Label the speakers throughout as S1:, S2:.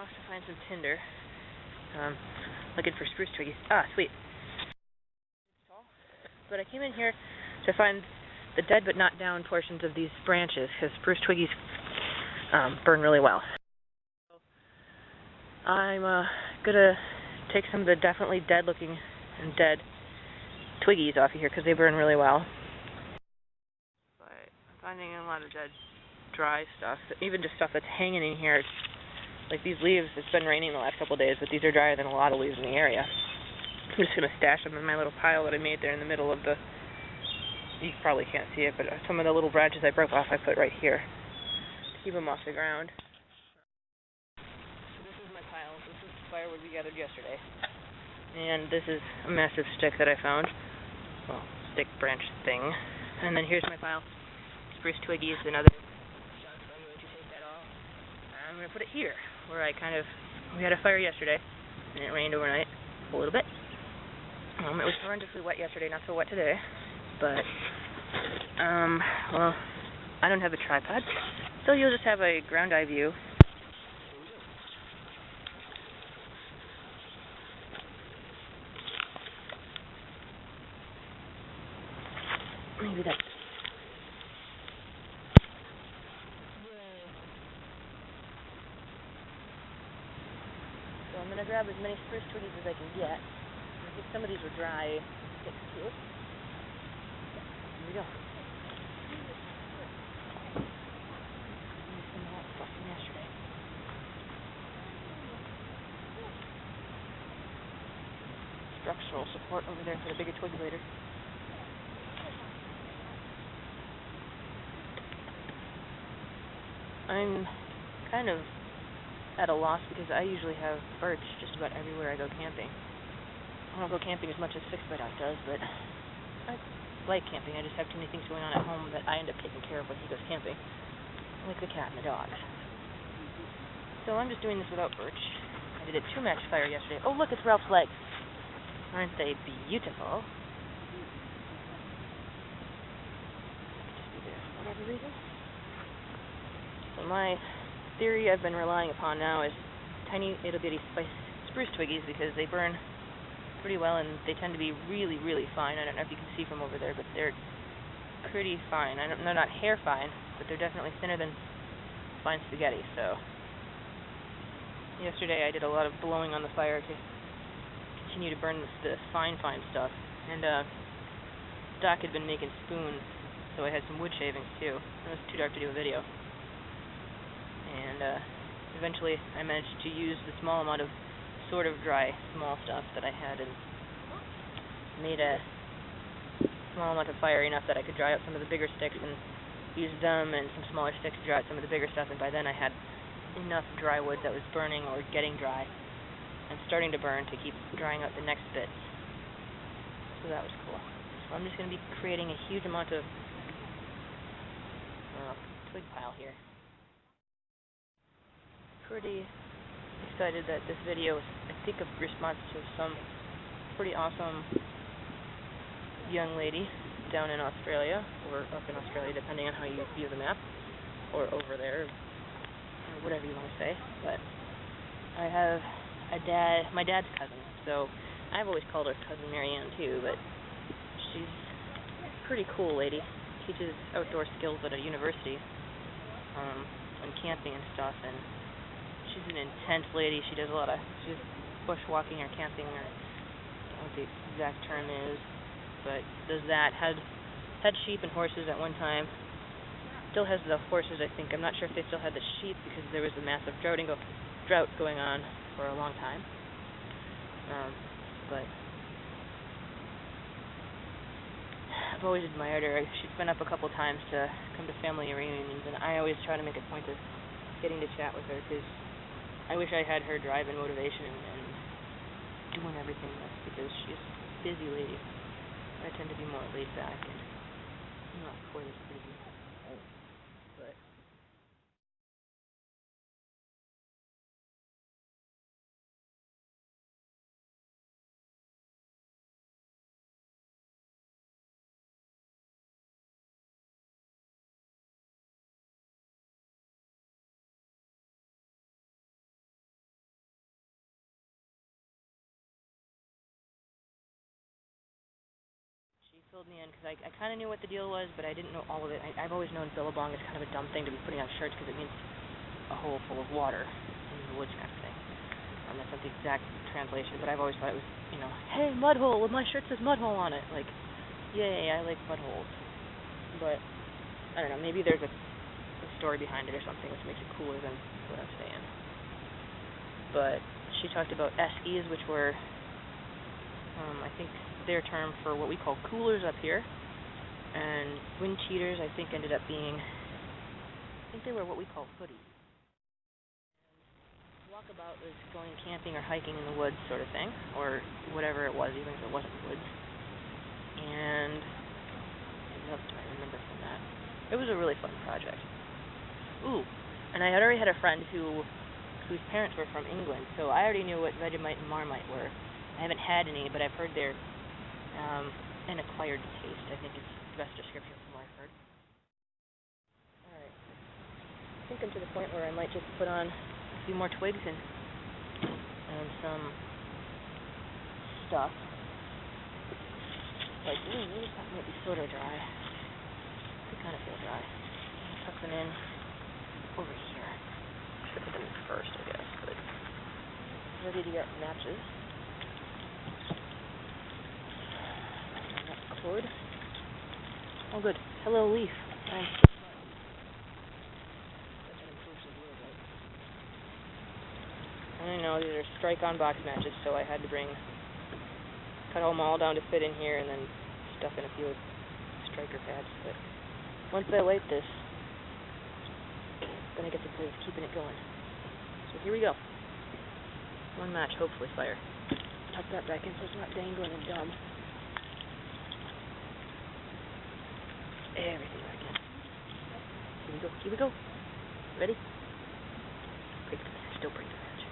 S1: off to find some tinder. Looking for spruce twiggies. Ah, sweet. But I came in here to find the dead but not down portions of these branches, because spruce twiggies burn really well. So I'm gonna take some of the definitely dead looking and dead twiggies off of here because they burn really well. But I'm finding a lot of dead dry stuff, even just stuff that's hanging in here. Like these leaves, it's been raining the last couple of days, but these are drier than a lot of leaves in the area. I'm just going to stash them in my little pile that I made there in the middle of the... You probably can't see it, but some of the little branches I broke off I put right here to keep them off the ground. So this is my pile. This is the firewood we gathered yesterday. And this is a massive stick that I found. Well, stick branch thing. And then here's my pile. Spruce twiggies and other stuff. So I'm going to take that all. I'm going to put it here, where we had a fire yesterday, and it rained overnight a little bit. It was horrendously wet yesterday, not so wet today, but, well, I don't have a tripod, so you'll just have a ground eye view. Maybe that's... So I'm going to grab as many spruce twiggies as I can get. I think some of these were dry sticks too. Here we go. Some of that stuff from yesterday. Structural support over there for the bigger twigs later. I'm kind of at a loss because I usually have birch just about everywhere I go camping. I don't go camping as much as 6x9 does, but I like camping. I just have too many things going on at home that I end up taking care of when he goes camping, like the cat and the dogs. So I'm just doing this without birch. I did a 2 match fire yesterday. Oh look, it's Ralph's legs. Aren't they beautiful? Just be there for whatever reason. So my theory I've been relying upon now is tiny itty bitty spruce twiggies because they burn pretty well and they tend to be really, really fine. I don't know if you can see from over there, but they're pretty fine. They're not hair fine, but they're definitely thinner than fine spaghetti. So yesterday I did a lot of blowing on the fire to continue to burn the fine stuff. And Doc had been making spoons, so I had some wood shavings too. It was too dark to do a video. And eventually I managed to use the small amount of sort of dry small stuff that I had and made a small amount of fire enough that I could dry out some of the bigger sticks and use them and some smaller sticks to dry out some of the bigger stuff, and by then I had enough dry wood that was burning or getting dry and starting to burn to keep drying out the next bits. So that was cool. So I'm just going to be creating a huge amount of twig pile here. Pretty excited that this video is, I think, a response to some pretty awesome young lady down in Australia, or up in Australia, depending on how you view the map, or over there, or whatever you want to say. But I have my dad's cousin, so I've always called her Cousin Marianne too, but she's a pretty cool lady. Teaches outdoor skills at a university, and camping and stuff, and she's an intense lady. She's bushwalking or camping, or I don't know what the exact term is, but does that. Had sheep and horses at one time. Still has the horses, I think. I'm not sure if they still had the sheep because there was a massive drought going on for a long time. But I've always admired her. She's been up a couple times to come to family reunions, and I always try to make a point of getting to chat with her because I wish I had her drive and motivation and doing everything because she's a busy lady. I tend to be more laid back and not quite as busy. But filled me in, because I kind of knew what the deal was, but I didn't know all of it. I've always known billabong is kind of a dumb thing to be putting on shirts, because it means a hole full of water in the woods kind of thing. That's not the exact translation, but I've always thought it was, hey, mud hole, well, my shirt says mud hole on it. Like, yay, I like mud holes. But, I don't know, maybe there's a story behind it or something, which makes it cooler than what I'm saying. But she talked about eskies, which were, I think, their term for what we call coolers up here. And wind cheaters, I think, ended up being, I think they were what we call hoodies. Walkabout was going camping or hiking in the woods sort of thing, or whatever it was, even if it wasn't woods. And what else do I remember from that? It was a really fun project. Ooh, and I had already had a friend whose parents were from England, so I already knew what Vegemite and Marmite were. I haven't had any, but I've heard they're an acquired taste. I think it's the best description from what I've heard. Alright. I think I'm to the point where I might just put on a few more twigs and some stuff. Like, that might be sort of dry. I kind of feel dry. I'll tuck them in over here. Should put them in first, I guess, but ready to get matches. Cord. Oh, good. Hello, leaf. Nice. I know these are strike-on box matches, so I had to cut them all down to fit in here, and then stuff in a few striker pads. But once I light this, then I get to play with keeping it going. So here we go. One match, hopefully fire. Tuck that back in so it's not dangling and dumb. Everything back in. Here we go. Here we go. Ready? Still break the match.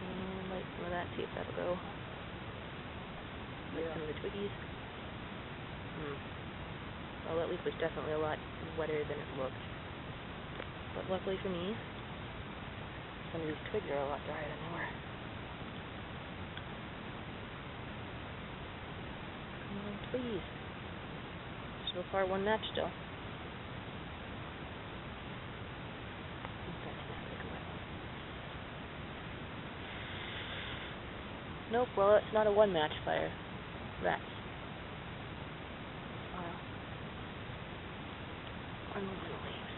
S1: And light some of that, see if that'll go. Light some of the twiggies. Well, that leaf was definitely a lot wetter than it looked. But luckily for me, some of these twigs are a lot drier than they were. Please. So far, one match still. Nope, well, it's not a one-match fire. Rats. Wow. I'm moving the leaves.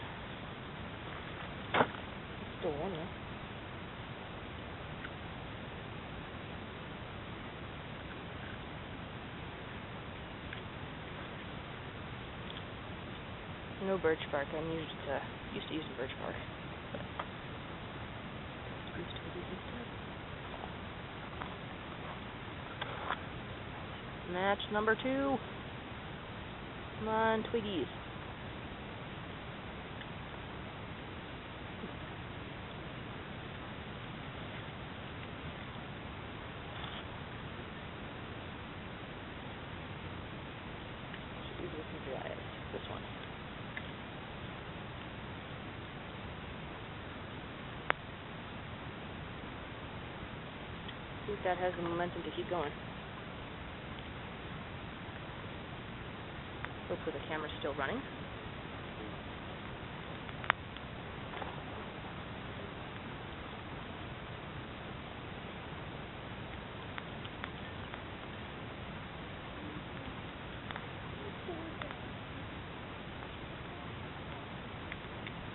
S1: It's still warm, though. No birch bark. I'm used to using birch bark. Match number 2. Come on, twiggies. Should be looking dry. This one. I think that has the momentum to keep going. Hopefully the camera's still running.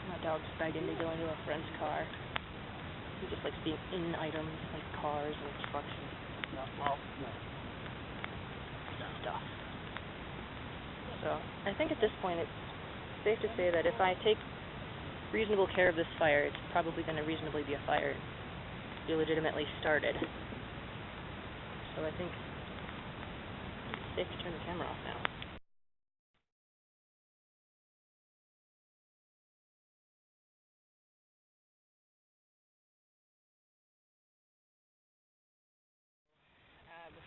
S1: My dog spied in to go into a friend's car. He just likes being in items like cars and trucks and stuff. So I think at this point it's safe to say that if I take reasonable care of this fire, it's probably going to reasonably be a fire and be legitimately started. So I think it's safe to turn the camera off now.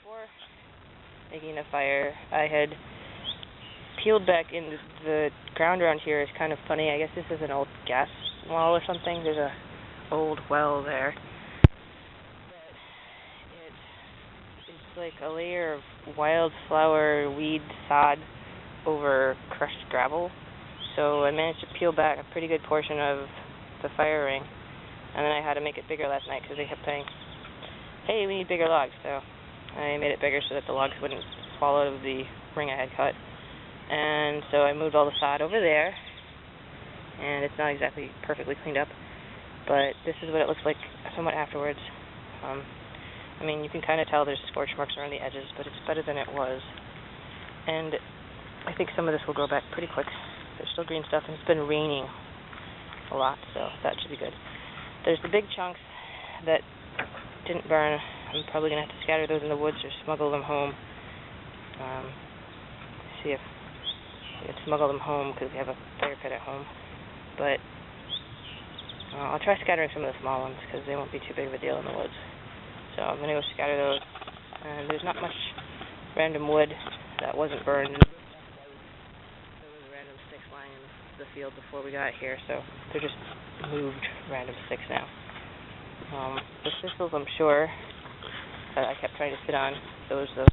S1: Before making a fire, I had peeled back in. The ground around here is kind of funny. I guess this is an old gas well or something. There's a old well there. like a layer of wildflower weed sod over crushed gravel. So I managed to peel back a pretty good portion of the fire ring, and then I had to make it bigger last night because they kept saying, hey, we need bigger logs. So I made it bigger so that the logs wouldn't fall out of the ring I had cut. And so I moved all the sod over there, and it's not exactly perfectly cleaned up, but this is what it looks like somewhat afterwards. I mean, you can kind of tell there's scorch marks around the edges, but it's better than it was. And I think some of this will grow back pretty quick. There's still green stuff, and it's been raining a lot, so that should be good. There's the big chunks that didn't burn. I'm probably going to have to scatter those in the woods or smuggle them home. See if I can smuggle them home because we have a fire pit at home. But I'll try scattering some of the small ones because they won't be too big of a deal in the woods. So I'm going to go scatter those. And there's not much random wood that wasn't burned. There was random sticks lying in the field before we got here, so they're just moved random sticks now. The thistles, I'm sure, that I kept trying to sit on, those will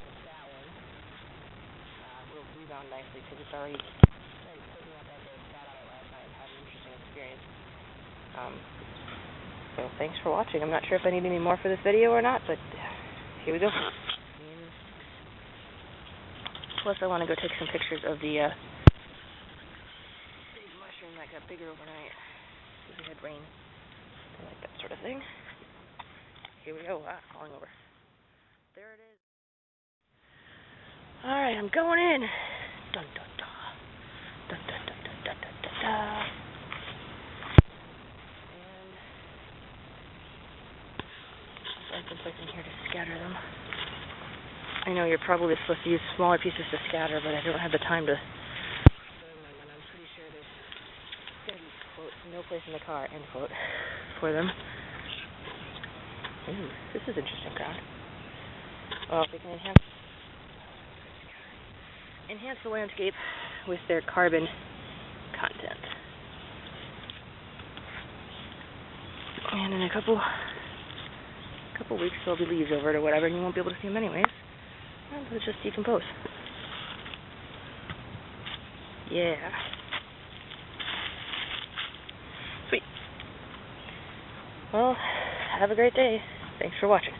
S1: rebound nicely because it's already soaking up after I sat on it last night and had an interesting experience. So thanks for watching. I'm not sure if I need any more for this video or not, but here we go. Plus, I want to go take some pictures of the big mushroom that got bigger overnight. We had rain. I like that sort of thing. Here we go. Falling over. There it is. Alright, I'm going in. Dun dun dun. Dun dun dun dun dun dun dun dun. And I've been placing here to scatter them. I know you're probably supposed to use smaller pieces to scatter, but I don't have the time to. And I'm pretty sure there's going to be, quote, no place in the car, end quote, for them. Ooh, this is interesting ground. Well, they can enhance the landscape with their carbon content. And in a couple weeks there'll be leaves over it or whatever, and you won't be able to see them anyways. And they'll just decompose. Yeah. Sweet. Well, have a great day. Thanks for watching.